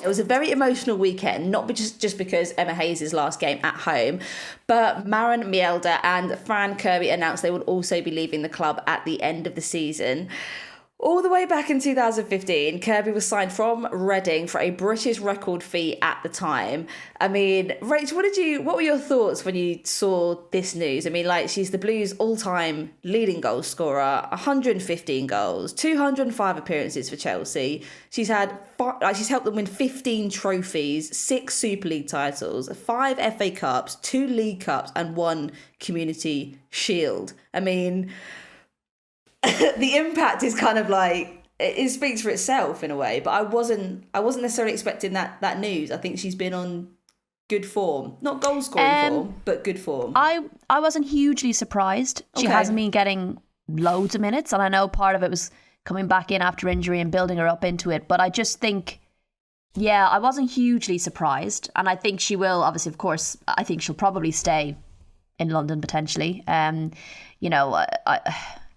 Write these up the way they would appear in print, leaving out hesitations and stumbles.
It was a very emotional weekend, not just because Emma Hayes' last game at home, but Maren Mjelde and Fran Kirby announced they would also be leaving the club at the end of the season. All the way back in 2015, Kirby was signed from Reading for a British record fee at the time. I mean, Rach, what were your thoughts when you saw this news? I mean, like, she's the Blues' all-time leading goal scorer, 115 goals, 205 appearances for Chelsea. She's helped them win 15 trophies, 6 Super League titles, 5 FA Cups, 2 League Cups, and 1 Community Shield. I mean, the impact is kind of like, it speaks for itself in a way, but I wasn't necessarily expecting that news. I think she's been on good form, not goal scoring form, but good form. I wasn't hugely surprised. She hasn't been getting loads of minutes, and I know part of it was coming back in after injury and building her up into it, but I just think, I wasn't hugely surprised, and I think she will, obviously, of course, I think she'll probably stay in London potentially.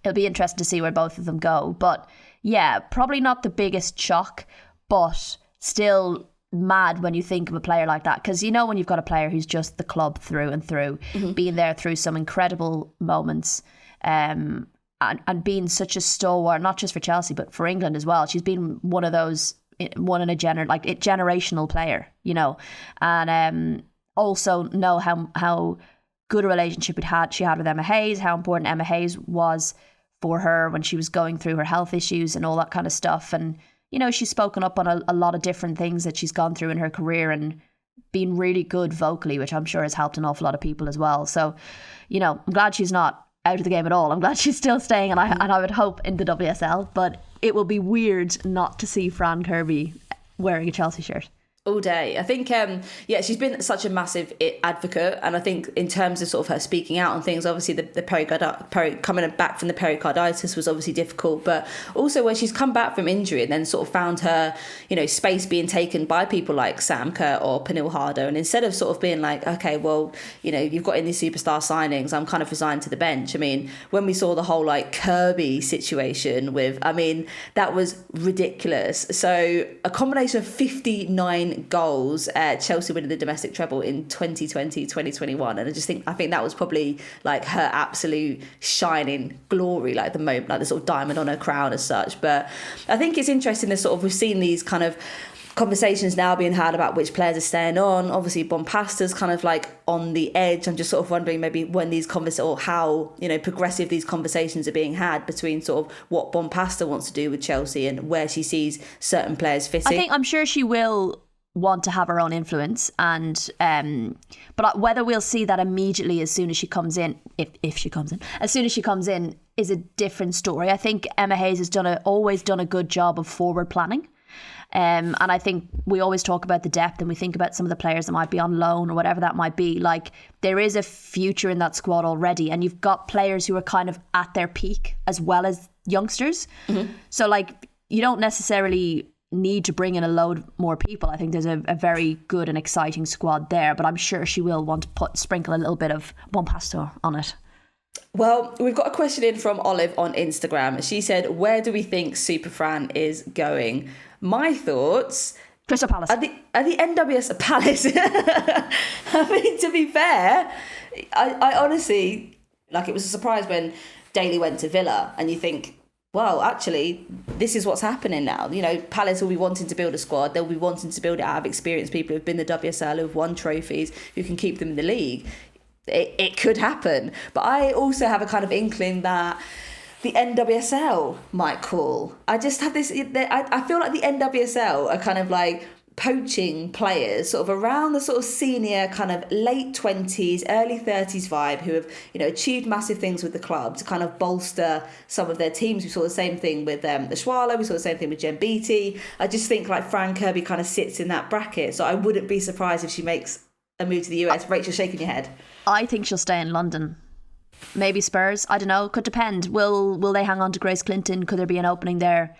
It'll be interesting to see where both of them go. But yeah, probably not the biggest shock, but still mad when you think of a player like that. Because when you've got a player who's just the club through and through, being there through some incredible moments, and being such a stalwart, not just for Chelsea, but for England as well. She's been one in a generational player, and also know how good a relationship she had with Emma Hayes, how important Emma Hayes was for her when she was going through her health issues and all that kind of stuff. And, she's spoken up on a lot of different things that she's gone through in her career and been really good vocally, which I'm sure has helped an awful lot of people as well. So, I'm glad she's not out of the game at all. I'm glad she's still staying, and I would hope in the WSL, but it will be weird not to see Fran Kirby wearing a Chelsea shirt. All day. I think, she's been such a massive advocate, and I think in terms of sort of her speaking out on things, obviously the coming back from the pericarditis was obviously difficult, but also when she's come back from injury and then sort of found her, space being taken by people like Sam Kerr or Pernille Harder, and instead of sort of being like, okay, well, you've got in these superstar signings, I'm kind of resigned to the bench. I mean, when we saw the whole like Kirby situation that was ridiculous. So a combination of 59 goals, Chelsea winning the domestic treble in 2020, 2021, and I think that was probably like her absolute shining glory, like the moment, like the sort of diamond on her crown as such. But I think it's interesting that sort of we've seen these kind of conversations now being had about which players are staying on. Obviously Bompasta's kind of like on the edge. I'm just sort of wondering maybe when these or how progressive these conversations are being had between sort of what Bompasta wants to do with Chelsea and where she sees certain players fitting. I'm sure she will want to have her own influence, and but whether we'll see that immediately as soon as she comes in, if she comes in, as soon as she comes in, is a different story. I think Emma Hayes has always done a good job of forward planning, and I think we always talk about the depth, and we think about some of the players that might be on loan or whatever that might be. Like, there is a future in that squad already, and you've got players who are kind of at their peak as well as youngsters. So like, you don't necessarily need to bring in a load more people. I think there's a very good and exciting squad there, but I'm sure she will want to sprinkle a little bit of Bompasta on it. Well, we've got a question in from Olive on Instagram. She said, where do we think Super Fran is going? My thoughts... Crystal Palace. At the NWSL Palace. I mean, to be fair, I honestly, like, it was a surprise when Daly went to Villa, and you think, well, actually, this is what's happening now. Palace will be wanting to build a squad. They'll be wanting to build it out of experienced people who've been the WSL, who've won trophies, who can keep them in the league. It could happen. But I also have a kind of inkling that the NWSL might call. I just have this... I feel like the NWSL are kind of like poaching players sort of around the sort of senior kind of late 20s, early 30s vibe who have, achieved massive things with the club to kind of bolster some of their teams. We saw the same thing with the Swallow. We saw the same thing with Jen Beattie. I just think like Fran Kirby kind of sits in that bracket. So I wouldn't be surprised if she makes a move to the US. Rachel, shaking your head. I think she'll stay in London. Maybe Spurs. I don't know. Could depend. Will they hang on to Grace Clinton? Could there be an opening there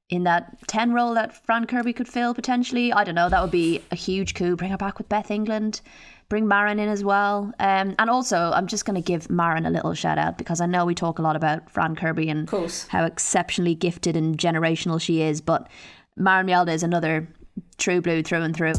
in that 10 role that Fran Kirby could fill potentially? I don't know. That would be a huge coup. Bring her back with Beth England. Bring Maren in as well. And also, I'm just going to give Maren a little shout out, because I know we talk a lot about Fran Kirby and how exceptionally gifted and generational she is. But Maren Mjelde is another true blue through and through.